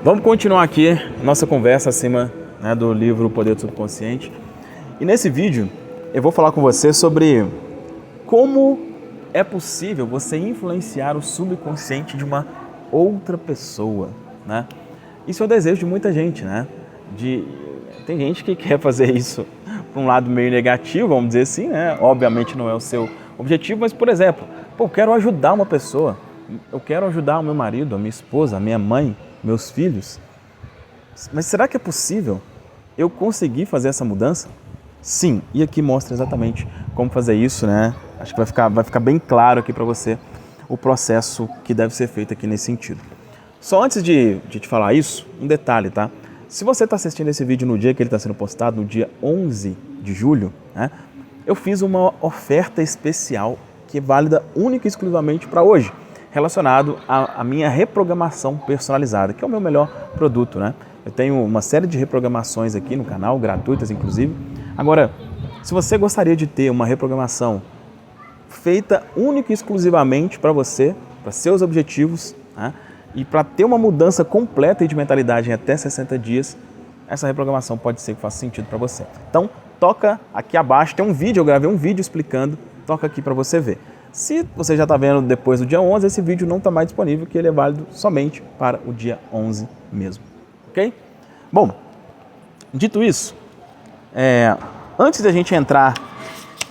Vamos continuar aqui nossa conversa acima, do livro O Poder do Subconsciente. E nesse vídeo eu vou falar com você sobre como é possível você influenciar o subconsciente de uma outra pessoa, né? Isso é o desejo de muita gente, né? Tem gente que quer fazer isso por um lado meio negativo, vamos dizer assim, né? Obviamente não é o seu objetivo, mas, por exemplo, eu quero ajudar uma pessoa, eu quero ajudar o meu marido, a minha esposa, a minha mãe, meus filhos. Mas será que é possível eu conseguir fazer essa mudança? Sim, e aqui mostra exatamente como fazer isso, né? Acho que vai ficar bem claro aqui para você o processo que deve ser feito aqui nesse sentido. Só antes de te falar isso, um detalhe, tá? Se você está assistindo esse vídeo no dia que ele está sendo postado, no dia 11 de julho, né? Eu fiz uma oferta especial que é válida única e exclusivamente para hoje, relacionado à minha reprogramação personalizada, que é o meu melhor produto, né? Eu tenho uma série de reprogramações aqui no canal, gratuitas inclusive. Agora, se você gostaria de ter uma reprogramação feita única e exclusivamente para você, para seus objetivos, né? E para ter uma mudança completa de mentalidade em até 60 dias, essa reprogramação pode ser que faça sentido para você. Então, toca aqui abaixo, tem um vídeo, eu gravei um vídeo explicando, toca aqui para você ver. Se você já está vendo depois do dia 11, esse vídeo não está mais disponível, que ele é válido somente para o dia 11 mesmo, ok? Bom, dito isso, antes da gente entrar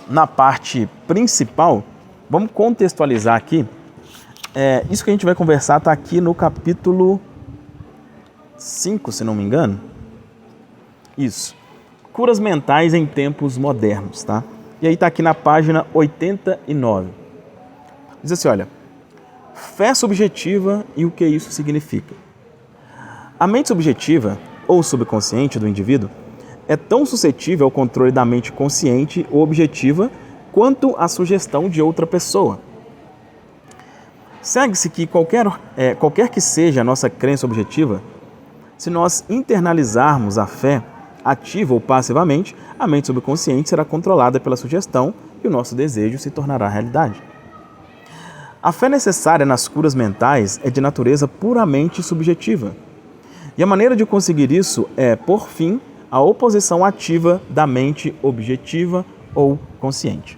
na parte principal, vamos contextualizar aqui. Isso que a gente vai conversar está aqui no capítulo 5, se não me engano. Isso. Curas mentais em tempos modernos, tá? E aí está aqui na página 89. Diz assim, olha, fé subjetiva e o que isso significa. A mente subjetiva, ou subconsciente do indivíduo, é tão suscetível ao controle da mente consciente ou objetiva quanto à sugestão de outra pessoa. Segue-se que qualquer que seja a nossa crença objetiva, se nós internalizarmos a fé, ativa ou passivamente, a mente subconsciente será controlada pela sugestão e o nosso desejo se tornará realidade. A fé necessária nas curas mentais é de natureza puramente subjetiva. E a maneira de conseguir isso é, por fim, a oposição ativa da mente objetiva ou consciente.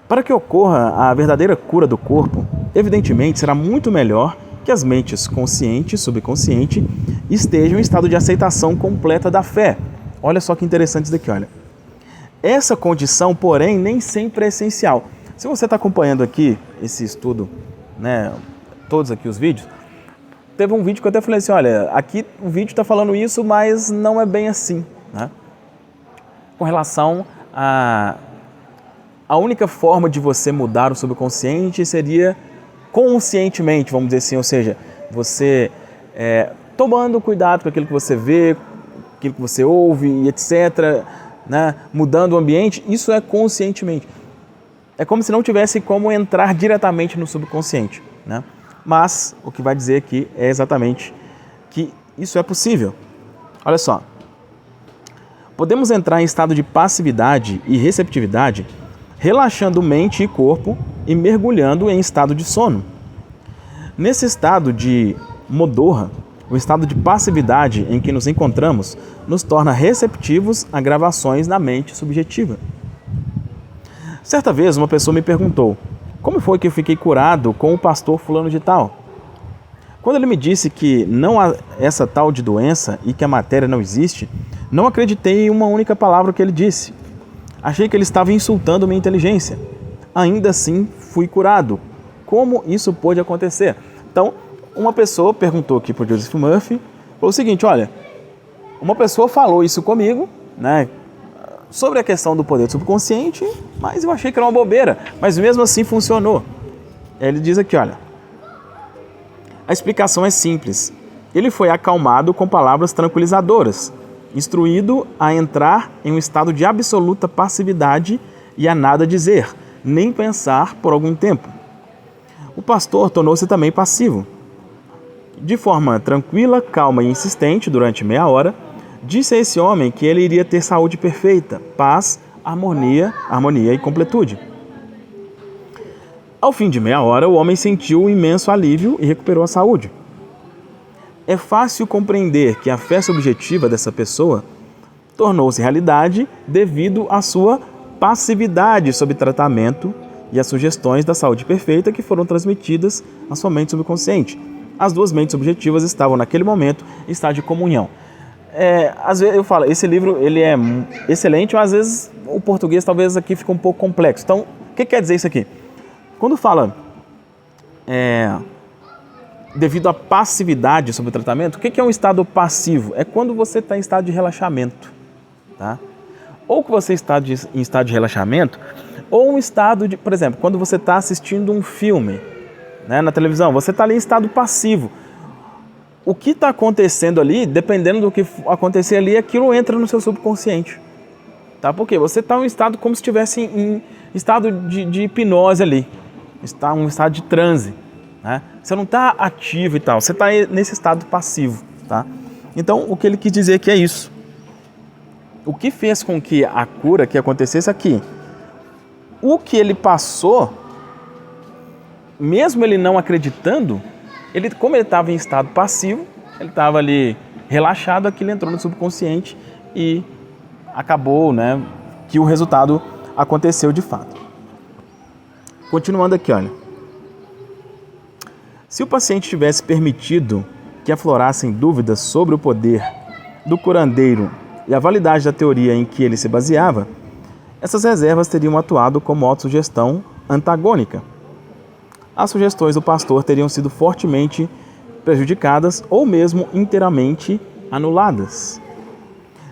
Para que ocorra a verdadeira cura do corpo, evidentemente será muito melhor que as mentes consciente e subconsciente estejam em estado de aceitação completa da fé. Olha só que interessante isso daqui, olha. Essa condição, porém, nem sempre é essencial. Se você está acompanhando aqui esse estudo, né, todos aqui os vídeos, teve um vídeo que eu até falei assim, olha, aqui o vídeo está falando isso, mas não é bem assim, né? Com relação a única forma de você mudar o subconsciente seria conscientemente, vamos dizer assim, ou seja, você tomando cuidado com aquilo que você vê, aquilo que você ouve, etc., né? Mudando o ambiente, isso é conscientemente. É como se não tivesse como entrar diretamente no subconsciente, né? Mas o que vai dizer aqui é exatamente que isso é possível. Olha só, podemos entrar em estado de passividade e receptividade relaxando mente e corpo e mergulhando em estado de sono. Nesse estado de modorra, o estado de passividade em que nos encontramos nos torna receptivos a gravações na mente subjetiva. Certa vez uma pessoa me perguntou, como foi que eu fiquei curado com o pastor fulano de tal? Quando ele me disse que não há essa tal de doença e que a matéria não existe, não acreditei em uma única palavra que ele disse. Achei que ele estava insultando minha inteligência. Ainda assim, fui curado. Como isso pôde acontecer? Então, uma pessoa perguntou aqui para o Joseph Murphy, falou o seguinte, olha, uma pessoa falou isso comigo, né, sobre a questão do poder subconsciente, mas eu achei que era uma bobeira, mas mesmo assim funcionou. Ele diz aqui, olha, a explicação é simples. Ele foi acalmado com palavras tranquilizadoras, instruído a entrar em um estado de absoluta passividade e a nada dizer, nem pensar por algum tempo. O pastor tornou-se também passivo. De forma tranquila, calma e insistente, durante meia hora, disse a esse homem que ele iria ter saúde perfeita, paz, harmonia e completude. Ao fim de meia hora, o homem sentiu um imenso alívio e recuperou a saúde. é fácil compreender que a fé subjetiva dessa pessoa tornou-se realidade devido à sua passividade sob tratamento e às sugestões da saúde perfeita que foram transmitidas à sua mente subconsciente. As duas mentes subjetivas estavam naquele momento em estado de comunhão. Às vezes eu falo, esse livro ele é excelente, mas às vezes o português talvez aqui fica um pouco complexo. Então, o que quer dizer isso aqui? Quando fala devido à passividade sob o tratamento, o que é um estado passivo? É quando você está em estado de relaxamento, tá? Ou que você está em estado de relaxamento, ou um estado de, por exemplo, quando você está assistindo um filme, né, na televisão, você está ali em estado passivo. O que está acontecendo ali, dependendo do que acontecer ali, aquilo entra no seu subconsciente. Tá? Porque você está em um estado como se estivesse em estado de hipnose ali. Está um estado de transe. Né? Você não está ativo e tal, você está nesse estado passivo. Tá? Então, o que ele quis dizer aqui é isso. O que fez com que a cura que acontecesse aqui, o que ele passou, mesmo ele não acreditando, como ele estava em estado passivo, ele estava ali relaxado, aquilo entrou no subconsciente e acabou, né, que o resultado aconteceu de fato. Continuando aqui, olha. Se o paciente tivesse permitido que aflorassem dúvidas sobre o poder do curandeiro e a validade da teoria em que ele se baseava, essas reservas teriam atuado como autossugestão antagônica. As sugestões do pastor teriam sido fortemente prejudicadas ou mesmo inteiramente anuladas.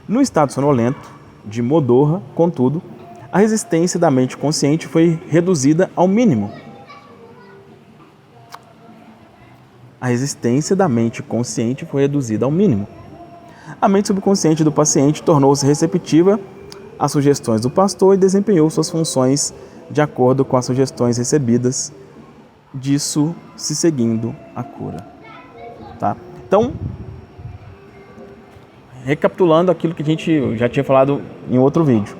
No estado sonolento de Modorra, contudo, a resistência da mente consciente foi reduzida ao mínimo. A resistência da mente consciente foi reduzida ao mínimo. A mente subconsciente do paciente tornou-se receptiva às sugestões do pastor e desempenhou suas funções de acordo com as sugestões recebidas, disso se seguindo a cura. Tá? Então, recapitulando aquilo que a gente já tinha falado em outro vídeo.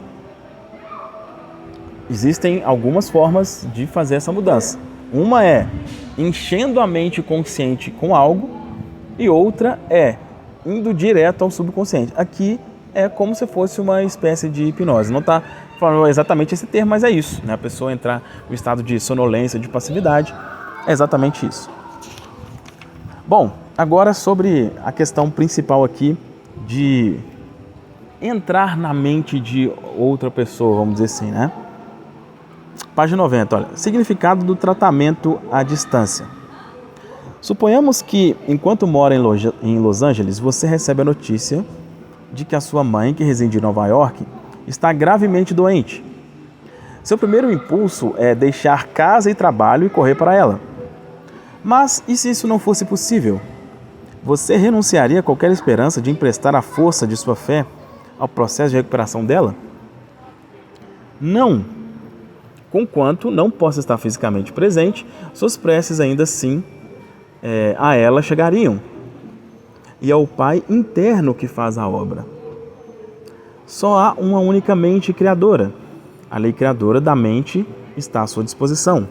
Existem algumas formas de fazer essa mudança. Uma é enchendo a mente consciente com algo e outra é indo direto ao subconsciente. Aqui é como se fosse uma espécie de hipnose. Não está falando exatamente esse termo, mas é isso, né? A pessoa entrar no estado de sonolência, de passividade, é exatamente isso. Bom, agora sobre a questão principal aqui de entrar na mente de outra pessoa, vamos dizer assim, né? Página 90, olha. Significado do tratamento à distância. Suponhamos que, enquanto mora em Los Angeles, você recebe a notícia de que a sua mãe, que reside em Nova York, está gravemente doente. Seu primeiro impulso é deixar casa e trabalho e correr para ela. Mas e se isso não fosse possível? Você renunciaria a qualquer esperança de emprestar a força de sua fé ao processo de recuperação dela? Não. Conquanto não possa estar fisicamente presente, suas preces ainda assim a ela chegariam. E é o Pai interno que faz a obra. Só há uma única mente criadora. A lei criadora da mente está à sua disposição.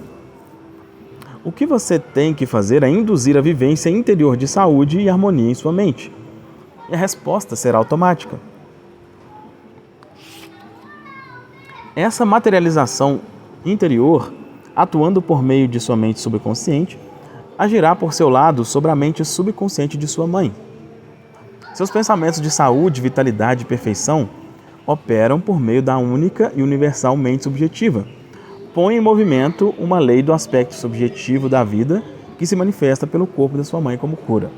O que você tem que fazer é induzir a vivência interior de saúde e harmonia em sua mente. E a resposta será automática. Essa materialização interior, atuando por meio de sua mente subconsciente, agirá por seu lado sobre a mente subconsciente de sua mãe. Seus pensamentos de saúde, vitalidade e perfeição operam por meio da única e universal mente subjetiva. Põe em movimento uma lei do aspecto subjetivo da vida que se manifesta pelo corpo da sua mãe como cura.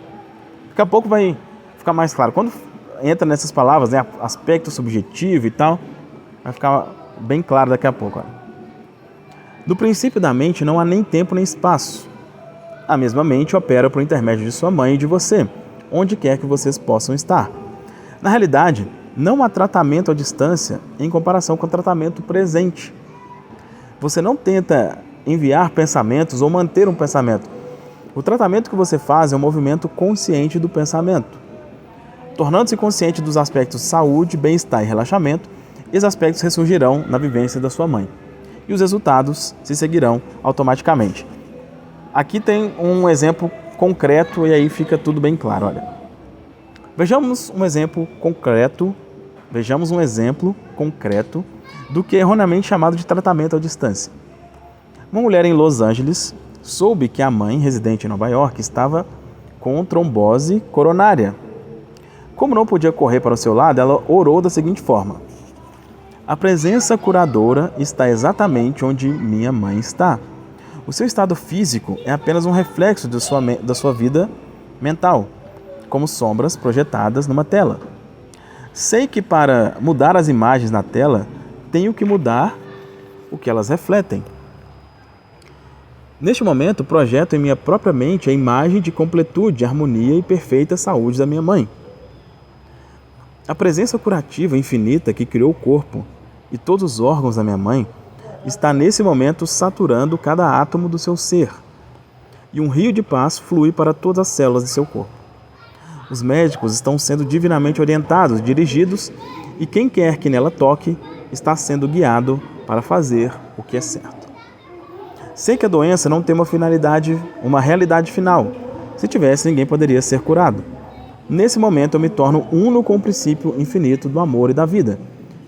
Daqui a pouco vai ficar mais claro. Quando entra nessas palavras, né, aspecto subjetivo e tal, vai ficar bem claro daqui a pouco. Olha. No princípio da mente não há nem tempo nem espaço. A mesma mente opera por intermédio de sua mãe e de você, onde quer que vocês possam estar. Na realidade, não há tratamento à distância em comparação com o tratamento presente. Você não tenta enviar pensamentos ou manter um pensamento. O tratamento que você faz é um movimento consciente do pensamento. Tornando-se consciente dos aspectos saúde, bem-estar e relaxamento, esses aspectos ressurgirão na vivência da sua mãe. E os resultados se seguirão automaticamente. Aqui tem um exemplo concreto e aí fica tudo bem claro. Olha, vejamos um exemplo concreto do que é erroneamente chamado de tratamento à distância. Uma mulher em Los Angeles soube que a mãe, residente em Nova York, estava com trombose coronária. Como não podia correr para o seu lado, ela orou da seguinte forma: a presença curadora está exatamente onde minha mãe está. O seu estado físico é apenas um reflexo da sua vida mental, como sombras projetadas numa tela. Sei que para mudar as imagens na tela, tenho que mudar o que elas refletem. Neste momento, projeto em minha própria mente a imagem de completude, harmonia e perfeita saúde da minha mãe. A presença curativa infinita que criou o corpo e todos os órgãos da minha mãe está nesse momento saturando cada átomo do seu ser, e um rio de paz flui para todas as células de seu corpo. Os médicos estão sendo divinamente orientados, dirigidos, e quem quer que nela toque está sendo guiado para fazer o que é certo. Sei que a doença não tem uma realidade final. Se tivesse, ninguém poderia ser curado. Nesse momento eu me torno uno com o princípio infinito do amor e da vida,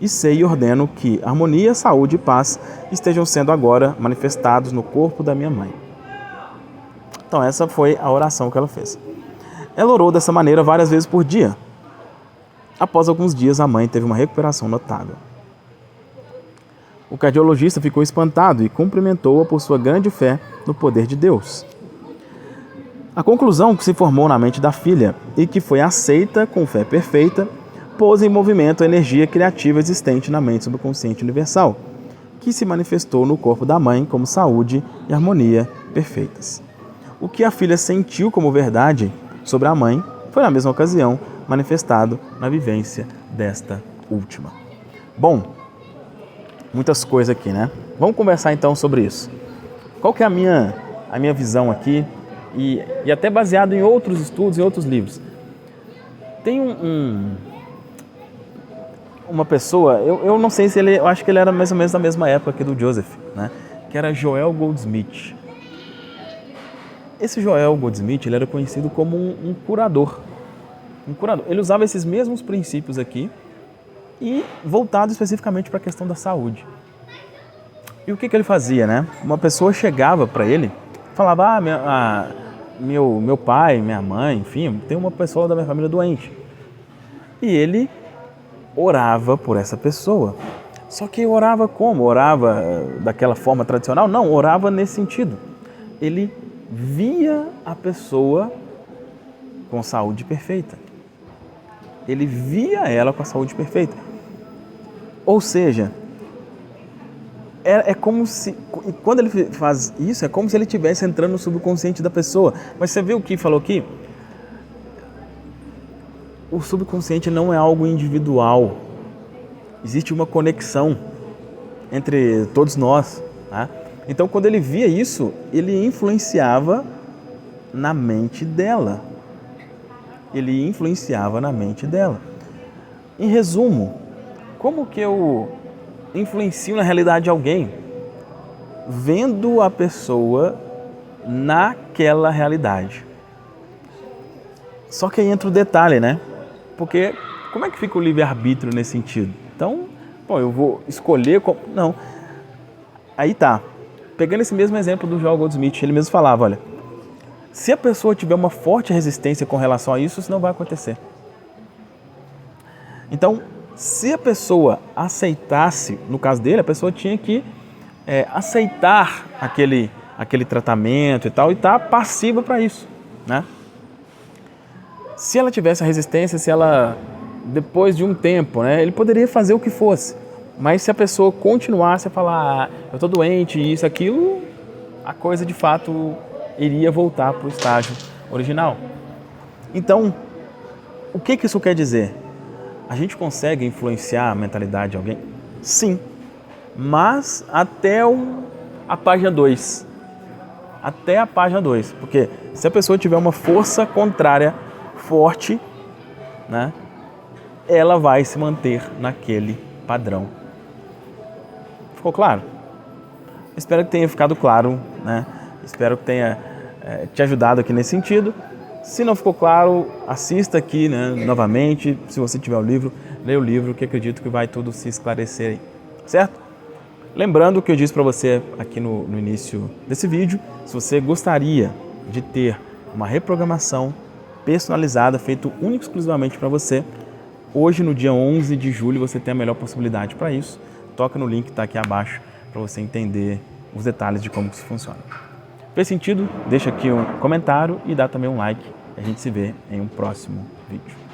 e sei e ordeno que harmonia, saúde e paz estejam sendo agora manifestados no corpo da minha mãe. Então essa foi a oração que ela fez. Ela orou dessa maneira várias vezes por dia. Após alguns dias, a mãe teve uma recuperação notável. O cardiologista ficou espantado e cumprimentou-a por sua grande fé no poder de Deus. A conclusão que se formou na mente da filha e que foi aceita com fé perfeita, pôs em movimento a energia criativa existente na mente subconsciente universal, que se manifestou no corpo da mãe como saúde e harmonia perfeitas. O que a filha sentiu como verdade sobre a mãe foi, na mesma ocasião, manifestado na vivência desta última. Bom, muitas coisas aqui, né? Vamos conversar então sobre isso. Qual que é a minha visão aqui, e até baseado em outros estudos, em outros livros. Tem uma pessoa, eu não sei se eu acho que ele era mais ou menos da mesma época que do Joseph, né? Que era Joel Goldsmith. Esse Joel Goldsmith, ele era conhecido como um curador. Um curador. Ele usava esses mesmos princípios aqui e voltado especificamente para a questão da saúde. E o que ele fazia, né? Uma pessoa chegava para ele, falava, meu pai, minha mãe, enfim, tem uma pessoa da minha família doente. E ele orava por essa pessoa. Só que orava como? Orava daquela forma tradicional? Não, orava nesse sentido. Ele via a pessoa com saúde perfeita. Ele via ela com a saúde perfeita. Ou seja, é como se, quando ele faz isso, é como se ele estivesse entrando no subconsciente da pessoa. Mas você viu o que falou aqui? O subconsciente não é algo individual. Existe uma conexão entre todos nós, tá? Então, quando ele via isso, ele influenciava na mente dela. Ele influenciava na mente dela. Em resumo, como que eu influencio na realidade de alguém? Vendo a pessoa naquela realidade. Só que aí entra o detalhe, né? Porque como é que fica o livre-arbítrio nesse sentido? Então, eu vou escolher... Não. Aí tá. Pegando esse mesmo exemplo do Joel Goldsmith, ele mesmo falava, olha, se a pessoa tiver uma forte resistência com relação a isso, isso não vai acontecer. Então, se a pessoa aceitasse, no caso dele, a pessoa tinha que aceitar aquele tratamento e tal, e estar passiva para isso, né? Se ela tivesse a resistência, se ela, depois de um tempo, né, ele poderia fazer o que fosse. Mas se a pessoa continuasse a falar, eu estou doente, isso, aquilo, a coisa de fato iria voltar para o estágio original. Então, o que isso quer dizer? A gente consegue influenciar a mentalidade de alguém? Sim, mas até a página 2. Até a página 2. Porque se a pessoa tiver uma força contrária forte, né, ela vai se manter naquele padrão. Ficou claro? Espero que tenha ficado claro, né? Espero que tenha te ajudado aqui nesse sentido. Se não ficou claro, assista aqui, né, novamente. Se você tiver o livro, leia o livro, que acredito que vai tudo se esclarecer aí, certo? Lembrando o que eu disse para você aqui no início desse vídeo, se você gostaria de ter uma reprogramação personalizada, feito única e exclusivamente para você, hoje, no dia 11 de julho, você tem a melhor possibilidade para isso. Toca no link que está aqui abaixo para você entender os detalhes de como isso funciona. Fez sentido? Deixa aqui um comentário e dá também um like. A gente se vê em um próximo vídeo.